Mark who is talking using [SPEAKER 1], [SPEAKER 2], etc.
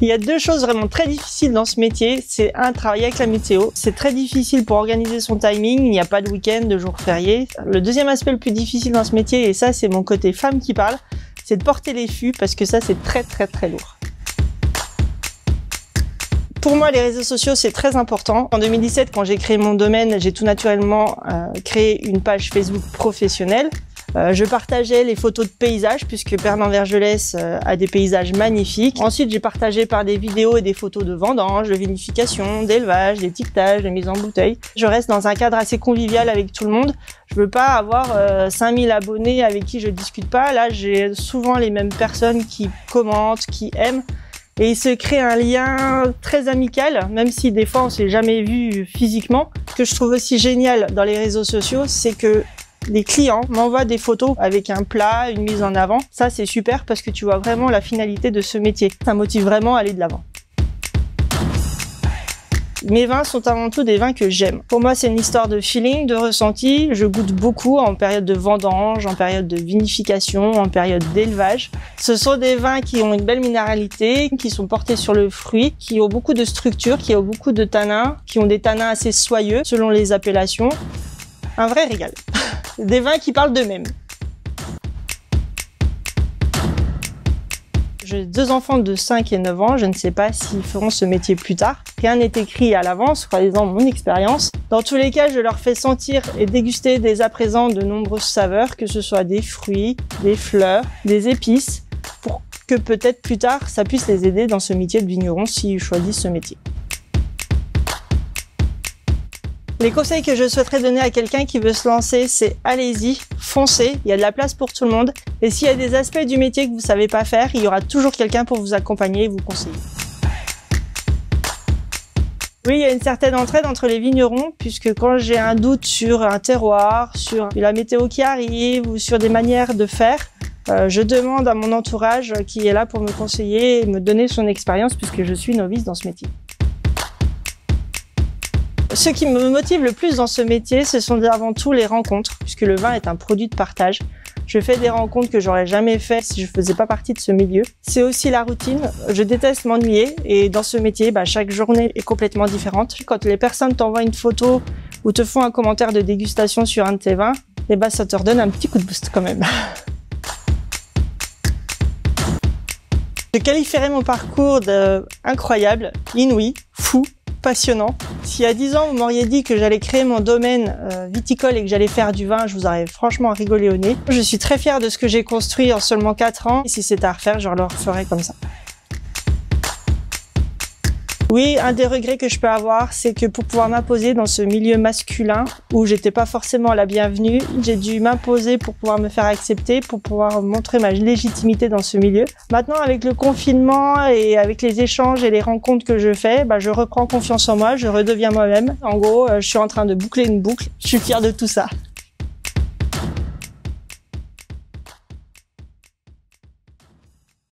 [SPEAKER 1] Il y a deux choses vraiment très difficiles dans ce métier. C'est un, travailler avec la météo. C'est très difficile pour organiser son timing. Il n'y a pas de week-end, de jours fériés. Le deuxième aspect le plus difficile dans ce métier, et ça c'est mon côté femme qui parle, c'est de porter les fûts parce que ça c'est très lourd. Pour moi, les réseaux sociaux, c'est très important. En 2017, quand j'ai créé mon domaine, j'ai tout naturellement créé une page Facebook professionnelle. Je partageais les photos de paysages puisque Pernan-Vergelès a des paysages magnifiques. Ensuite, j'ai partagé par des vidéos et des photos de vendanges, de vinification, d'élevage, d'étiquetage, de mise en bouteille. Je reste dans un cadre assez convivial avec tout le monde. Je veux pas avoir 5000 abonnés avec qui je discute pas. Là, j'ai souvent les mêmes personnes qui commentent, qui aiment. Et il se crée un lien très amical, même si des fois on s'est jamais vu physiquement. Ce que je trouve aussi génial dans les réseaux sociaux, c'est que les clients m'envoient des photos avec un plat, une mise en avant. Ça, c'est super parce que tu vois vraiment la finalité de ce métier. Ça motive vraiment à aller de l'avant. Mes vins sont avant tout des vins que j'aime. Pour moi, c'est une histoire de feeling, de ressenti. Je goûte beaucoup en période de vendange, en période de vinification, en période d'élevage. Ce sont des vins qui ont une belle minéralité, qui sont portés sur le fruit, qui ont beaucoup de structure, qui ont beaucoup de tanins, qui ont des tanins assez soyeux selon les appellations. Un vrai régal. Des vins qui parlent d'eux-mêmes. J'ai deux enfants de 5 et 9 ans, je ne sais pas s'ils feront ce métier plus tard. Rien n'est écrit à l'avance, croyez-en mon expérience. Dans tous les cas, je leur fais sentir et déguster dès à présent de nombreuses saveurs, que ce soit des fruits, des fleurs, des épices, pour que peut-être plus tard, ça puisse les aider dans ce métier de vigneron s'ils choisissent ce métier. Les conseils que je souhaiterais donner à quelqu'un qui veut se lancer, c'est allez-y, foncez, il y a de la place pour tout le monde. Et s'il y a des aspects du métier que vous savez pas faire, il y aura toujours quelqu'un pour vous accompagner et vous conseiller. Oui, il y a une certaine entraide entre les vignerons, puisque quand j'ai un doute sur un terroir, sur la météo qui arrive ou sur des manières de faire, je demande à mon entourage qui est là pour me conseiller et me donner son expérience, puisque je suis novice dans ce métier. Ce qui me motive le plus dans ce métier, ce sont avant tout les rencontres, puisque le vin est un produit de partage. Je fais des rencontres que j'aurais jamais fait si je faisais pas partie de ce milieu. C'est aussi la routine. Je déteste m'ennuyer et dans ce métier, chaque journée est complètement différente. Quand les personnes t'envoient une photo ou te font un commentaire de dégustation sur un de tes vins, ça te redonne un petit coup de boost quand même. Je qualifierais mon parcours d'incroyable, inouï, fou, passionnant. Si à 10 ans vous m'auriez dit que j'allais créer mon domaine viticole et que j'allais faire du vin, je vous aurais franchement rigolé au nez. Je suis très fière de ce que j'ai construit en seulement 4 ans. Et si c'était à refaire, je le referais comme ça. Oui, un des regrets que je peux avoir, c'est que pour pouvoir m'imposer dans ce milieu masculin où j'étais pas forcément la bienvenue, j'ai dû m'imposer pour pouvoir me faire accepter, pour pouvoir montrer ma légitimité dans ce milieu. Maintenant, avec le confinement et avec les échanges et les rencontres que je fais, je reprends confiance en moi, je redeviens moi-même. En gros, je suis en train de boucler une boucle. Je suis fière de tout ça.